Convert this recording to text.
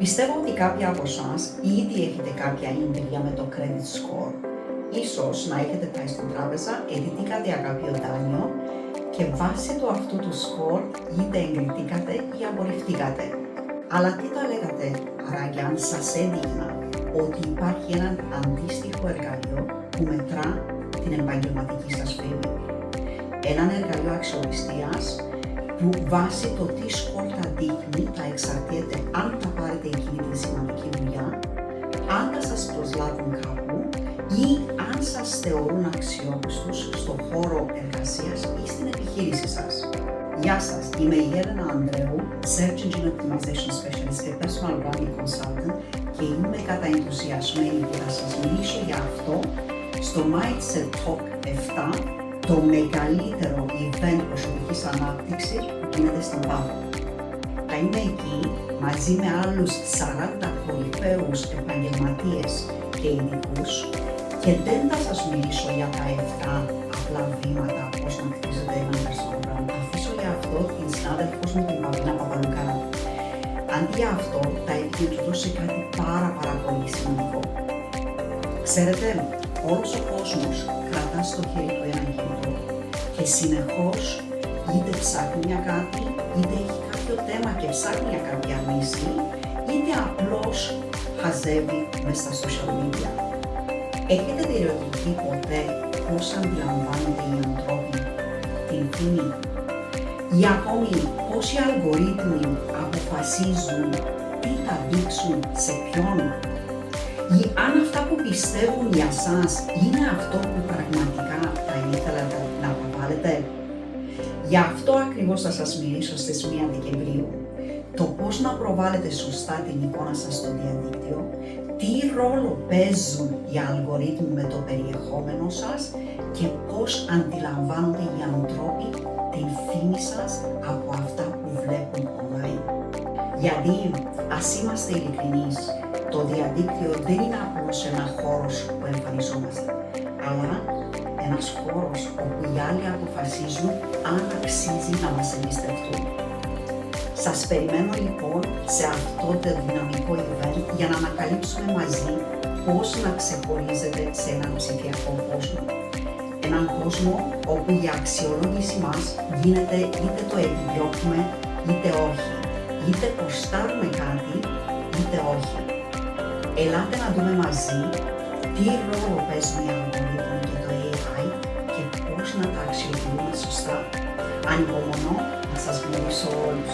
Πιστεύω ότι κάποιοι από εσάς ήδη έχετε κάποια εμπειρία με το credit score. Ίσως να έχετε πάει στην τράπεζα, ετητήκατε για κάποιο δάνειο και βάσει του αυτού του score είτε εγκριθήκατε ή απορριφθήκατε. Αλλά τι θα λέγατε άραγε αν σας έδειχνα ότι υπάρχει ένα αντίστοιχο εργαλείο που μετρά την επαγγελματική σας φήμη. Έναν εργαλείο αξιοπιστίας που βάσει το τι σκορ θα δείχνει θα εξαρτιέται αν θα πάρετε εκείνη τη σημαντική δουλειά, αν θα σας προσλάβουν κάπου ή αν σας θεωρούν αξιόπιστους στον χώρο εργασίας ή στην επιχείρηση σας. Γεια σας, είμαι η Έλενα Ανδρέου, Search Engine Optimization Specialist και Personal Branding Consultant και είμαι καταενθουσιασμένη που θα σας μιλήσω για αυτό στο Mindset Talk 7, το μεγαλύτερο event προσωπικής ανάπτυξης που γίνεται στην Πάφο. Θα είμαι εκεί μαζί με άλλους 40 κορυφαίους επαγγελματίες και ειδικούς και δεν θα σας μιλήσω για τα 7 απλά βήματα πώς να χτίζετε ένα personal brand. Θα αφήσω για αυτό την συνάδελφός μου την Παυλίνα Παπαλουκάρα. Αντί για αυτό θα επικεντρωθώ σε κάτι πάρα πολύ σημαντικό. Ξέρετε, όλος ο κόσμος κρατά στο χέρι του ένα κινητό και συνεχώς είτε ψάχνει για κάτι, είτε έχει κάποιο θέμα και ψάχνει για κάποια λύση, είτε απλώς χαζεύει μέσα στα social media. Έχετε διερωτηθεί ποτέ πώς αντιλαμβάνονται οι ανθρώποι την φήμη ή ακόμη πώς οι αλγορίθμοι αποφασίζουν τι θα δείξουν σε ποιον ή αν αυτά που πιστεύουν για σας είναι αυτό που πραγματικά θα ήθελατε να προβάλλετε. Γι' αυτό ακριβώς θα σας μιλήσω στις 1 Δεκεμβρίου. Το πώς να προβάλλετε σωστά την εικόνα σας στο διαδίκτυο, τι ρόλο παίζουν οι αλγορίθμοι με το περιεχόμενο σας και πώς αντιλαμβάνονται οι άνθρωποι την φήμη σας από αυτά που βλέπουν online. Γιατί, ας είμαστε ειλικρινείς, το διαδίκτυο δεν είναι απλώς ένα χώρος που εμφανιζόμαστε, αλλά ένας χώρος όπου οι άλλοι αποφασίζουν αν αξίζει να μας εμπιστευτούν. Σας περιμένω λοιπόν σε αυτό το δυναμικό event για να ανακαλύψουμε μαζί πώς να ξεχωρίζετε σε έναν ψηφιακό κόσμο. Έναν κόσμο όπου η αξιολόγηση μας γίνεται είτε το επιδιώκουμε είτε όχι, είτε προστάρουμε κάτι είτε όχι. Ελάτε να δούμε μαζί τι ρόλο παίζουν οι αλγορίθμοι και το AI και πώς να τα αξιοποιούμε σωστά. Ανυπομονώ να σας μιλήσω όλους.